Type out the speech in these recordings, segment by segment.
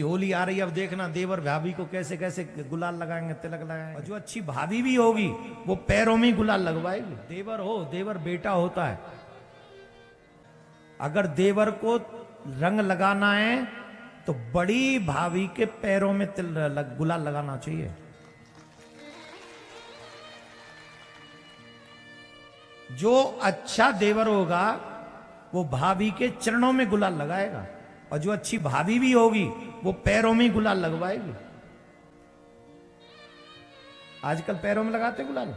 होली आ रही है, अब देखना देवर भाभी को कैसे कैसे गुलाल लगाएंगे, तिलक लगाएंगे। और जो अच्छी भाभी भी होगी वो पैरों में ही गुलाल लगवाएगी। देवर हो, देवर बेटा होता है। अगर देवर को रंग लगाना है तो बड़ी भाभी के पैरों में गुलाल लगाना चाहिए। जो अच्छा देवर होगा वो भाभी के चरणों में गुलाल लगाएगा, और जो अच्छी भाभी भी होगी वो पैरों में ही गुलाल लगवाएगी। आजकल पैरों में लगाते गुलाल,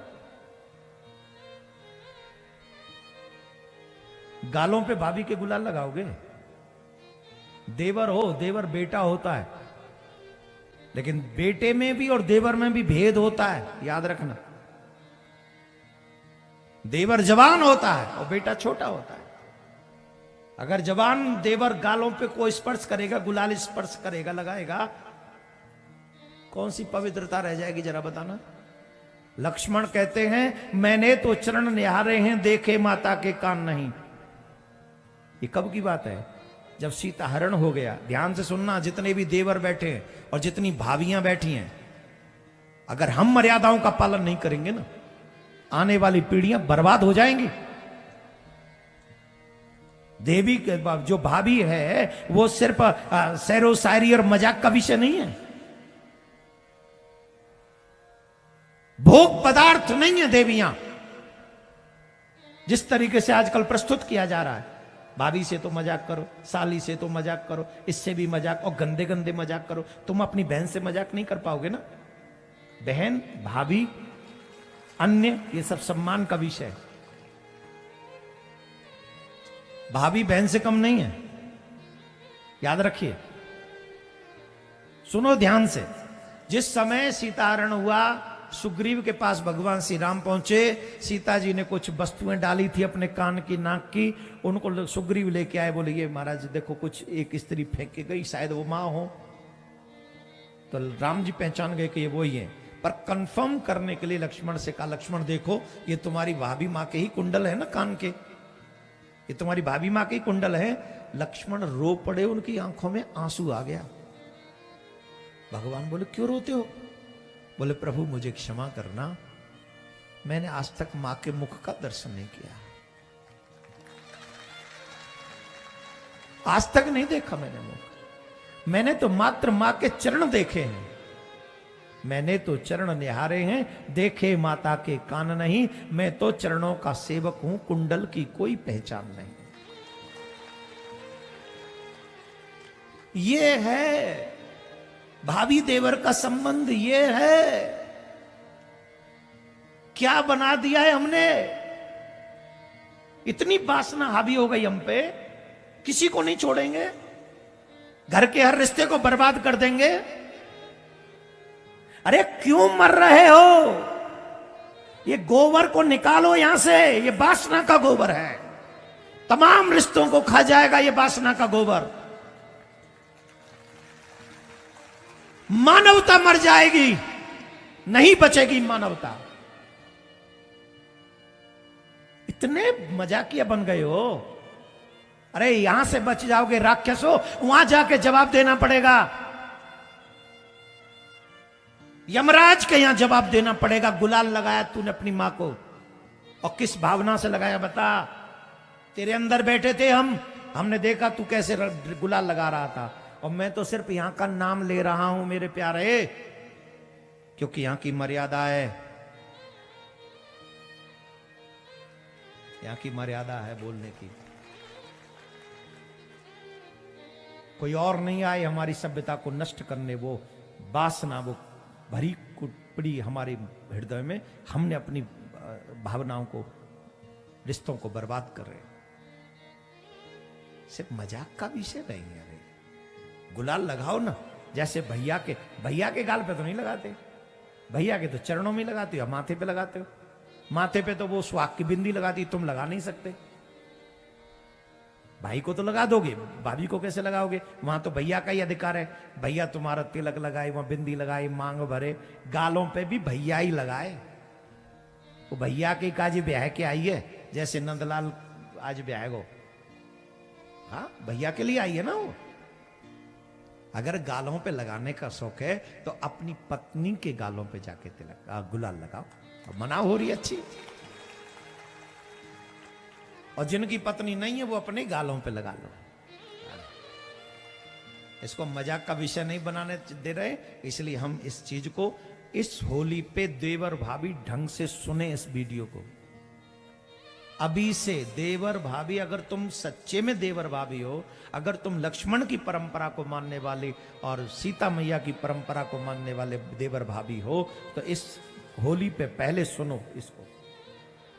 गालों पे भाभी के गुलाल लगाओगे। देवर हो, देवर बेटा होता है, लेकिन बेटे में भी और देवर में भी भेद होता है, याद रखना। देवर जवान होता है और बेटा छोटा होता है। अगर जवान देवर गालों पे कोई स्पर्श करेगा, गुलाल स्पर्श करेगा, लगाएगा, कौन सी पवित्रता रह जाएगी जरा बताना। लक्ष्मण कहते हैं मैंने तो चरण निहारे हैं, देखे माता के कान नहीं। ये कब की बात है? जब सीता हरण हो गया। ध्यान से सुनना, जितने भी देवर बैठे हैं और जितनी भाभियां बैठी हैं, अगर हम मर्यादाओं का पालन नहीं करेंगे ना, आने वाली पीढ़ियां बर्बाद हो जाएंगी। देवी के जो भाभी है वो सिर्फ सैरो शायरी और मजाक का विषय नहीं है, भोग पदार्थ नहीं है देवियां, जिस तरीके से आजकल प्रस्तुत किया जा रहा है। भाभी से तो मजाक करो, साली से तो मजाक करो, इससे भी मजाक, और गंदे गंदे मजाक करो। तुम अपनी बहन से मजाक नहीं कर पाओगे ना। बहन, भाभी, अन्य, ये सब सम्मान का विषय है। भाभी बहन से कम नहीं है, याद रखिए। सुनो ध्यान से। जिस समय सीताहरण हुआ, सुग्रीव के पास भगवान श्री राम पहुंचे। सीता जी ने कुछ वस्तुएं डाली थी अपने कान की, नाक की, उनको सुग्रीव लेके आए। बोले ये महाराज देखो, कुछ एक स्त्री फेंक के गई, शायद वो मां हो। तो राम जी पहचान गए कि ये वही है, पर कंफर्म करने के लिए लक्ष्मण से कहा, लक्ष्मण देखो ये तुम्हारी भाभी मां के ही कुंडल है ना कान के, ये तुम्हारी भाभी मां के ही कुंडल है। लक्ष्मण रो पड़े, उनकी आंखों में आंसू आ गया। भगवान बोले क्यों रोते हो? बोले प्रभु मुझे क्षमा करना, मैंने आज तक मां के मुख का दर्शन नहीं किया, आज तक नहीं देखा मैंने मुख। मैंने तो मात्र मां के चरण देखे हैं, मैंने तो चरण निहारे हैं, देखे माता के कान नहीं। मैं तो चरणों का सेवक हूं, कुंडल की कोई पहचान नहीं। ये है भाभी देवर का संबंध, ये है। क्या बना दिया है हमने, इतनी वासना हावी हो गई हम पे, किसी को नहीं छोड़ेंगे, घर के हर रिश्ते को बर्बाद कर देंगे। अरे क्यों मर रहे हो? ये गोबर को निकालो यहां से, ये वासना का गोबर है, तमाम रिश्तों को खा जाएगा ये वासना का गोबर। मानवता मर जाएगी, नहीं बचेगी मानवता। इतने मजाकिया बन गए हो। अरे यहां से बच जाओगे राक्षसों, वहां जाके जवाब देना पड़ेगा, यमराज के यहां जवाब देना पड़ेगा। गुलाल लगाया तूने अपनी मां को, और किस भावना से लगाया बता? तेरे अंदर बैठे थे हम, हमने देखा तू कैसे गुलाल लगा रहा था, और मैं तो सिर्फ यहां का नाम ले रहा हूं मेरे प्यारे, क्योंकि यहां की मर्यादा है, यहां की मर्यादा है बोलने की। कोई और नहीं आए हमारी सभ्यता को नष्ट करने, वो वासना, वो भरी कुपड़ी हमारे हृदय में, हमने अपनी भावनाओं को, रिश्तों को बर्बाद कर रहे। सिर्फ मजाक का विषय नहीं है। गुलाल लगाओ ना, जैसे भैया के गाल पे तो नहीं लगाते, भैया के तो चरणों में लगाते हो, माथे पे लगाते हो। माथे पे तो वो सुहाग की बिंदी लगाती, तुम लगा नहीं सकते। भाई को तो लगा दोगे, भाभी को कैसे लगाओगे? वहां तो भैया का ही अधिकार है। भैया तुम्हारा तिलक लगाए, वहां बिंदी लगाई, मांग भरे, गालों पे भी भैया ही लगाए। वो भैया के काजी ब्याह के आई है, जैसे नंदलाल आज ब्याह गो, हाँ भैया के लिए आई है ना वो। अगर गालों पे लगाने का शौक है तो अपनी पत्नी के गालों पे जाके तिलक गुलाल लगाओ, और मना हो रही अच्छी। और जिनकी पत्नी नहीं है वो अपने गालों पे लगा लो। इसको मजाक का विषय नहीं बनाने दे रहे, इसलिए हम इस चीज को इस होली पे देवर भाभी ढंग से सुने इस वीडियो को। अभी से देवर भाभी, अगर तुम सच्चे में देवर भाभी हो, अगर तुम लक्ष्मण की परंपरा को मानने वाले और सीता मैया की परंपरा को मानने वाले देवर भाभी हो, तो इस होली पे पहले सुनो इसको,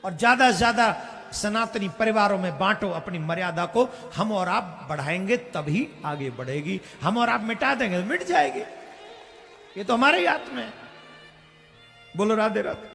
और ज्यादा से ज्यादा सनातनी परिवारों में बांटो अपनी मर्यादा को। हम और आप बढ़ाएंगे तभी आगे बढ़ेगी, हम और आप मिटा देंगे तो मिट जाएगी। ये तो हमारे ही हाथ में है। बोलो राधे राधे।